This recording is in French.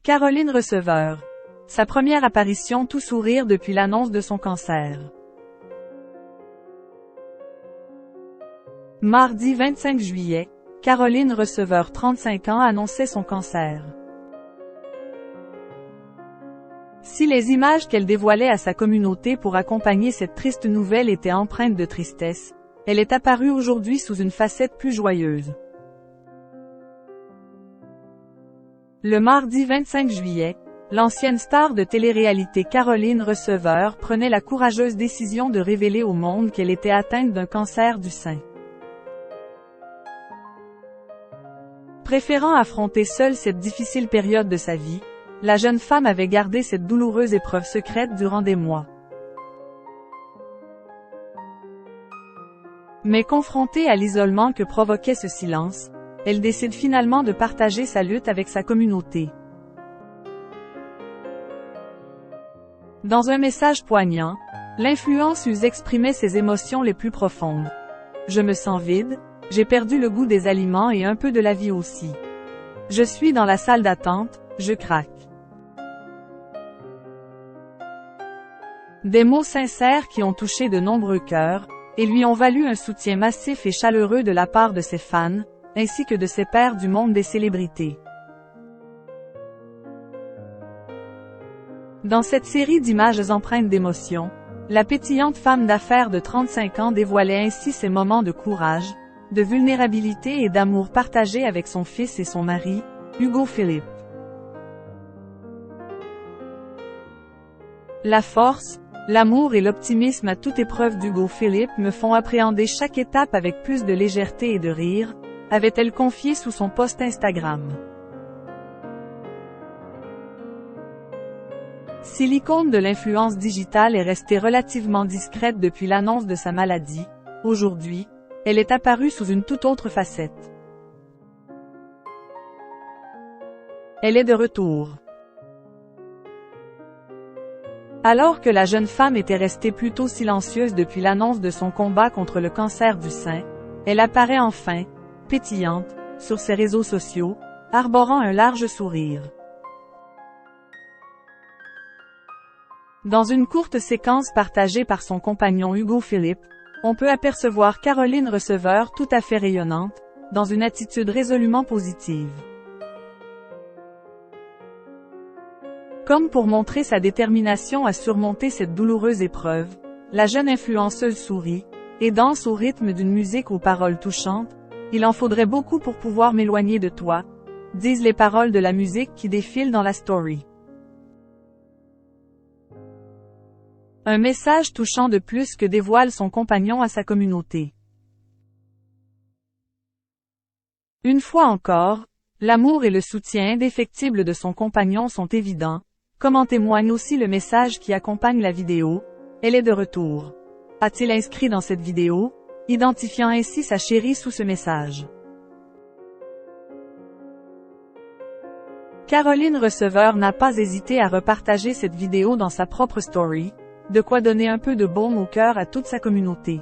Caroline Receveur. Sa première apparition tout sourire depuis l'annonce de son cancer. Mardi 25 juillet, Caroline Receveur 35 ans annonçait son cancer. Si les images qu'elle dévoilait à sa communauté pour accompagner cette triste nouvelle étaient empreintes de tristesse, elle est apparue aujourd'hui sous une facette plus joyeuse. Le mardi 25 juillet, l'ancienne star de télé-réalité Caroline Receveur prenait la courageuse décision de révéler au monde qu'elle était atteinte d'un cancer du sein. Préférant affronter seule cette difficile période de sa vie, la jeune femme avait gardé cette douloureuse épreuve secrète durant des mois. Mais confrontée à l'isolement que provoquait ce silence, elle décide finalement de partager sa lutte avec sa communauté. Dans un message poignant, l'influenceuse exprimait ses émotions les plus profondes. « Je me sens vide, j'ai perdu le goût des aliments et un peu de la vie aussi. Je suis dans la salle d'attente, je craque. » Des mots sincères qui ont touché de nombreux cœurs, et lui ont valu un soutien massif et chaleureux de la part de ses fans, ainsi que de ses pairs du monde des célébrités. Dans cette série d'images empreintes d'émotion, la pétillante femme d'affaires de 35 ans dévoilait ainsi ses moments de courage, de vulnérabilité et d'amour partagés avec son fils et son mari, Hugo Philippe. La force, l'amour et l'optimisme à toute épreuve d'Hugo Philippe me font appréhender chaque étape avec plus de légèreté et de rire, avait-elle confié sous son post Instagram. Si l'icône de l'influence digitale est restée relativement discrète depuis l'annonce de sa maladie, aujourd'hui, elle est apparue sous une toute autre facette. Elle est de retour. Alors que la jeune femme était restée plutôt silencieuse depuis l'annonce de son combat contre le cancer du sein, elle apparaît enfin, pétillante, sur ses réseaux sociaux, arborant un large sourire. Dans une courte séquence partagée par son compagnon Hugo Philippe, on peut apercevoir Caroline Receveur tout à fait rayonnante, dans une attitude résolument positive. Comme pour montrer sa détermination à surmonter cette douloureuse épreuve, la jeune influenceuse sourit, et danse au rythme d'une musique aux paroles touchantes. « Il en faudrait beaucoup pour pouvoir m'éloigner de toi », disent les paroles de la musique qui défile dans la story. Un message touchant de plus que dévoile son compagnon à sa communauté. Une fois encore, l'amour et le soutien indéfectible de son compagnon sont évidents, comme en témoigne aussi le message qui accompagne la vidéo « Elle est de retour », a-t-il inscrit dans cette vidéo, identifiant ainsi sa chérie sous ce message. Caroline Receveur n'a pas hésité à repartager cette vidéo dans sa propre story, de quoi donner un peu de baume au cœur à toute sa communauté.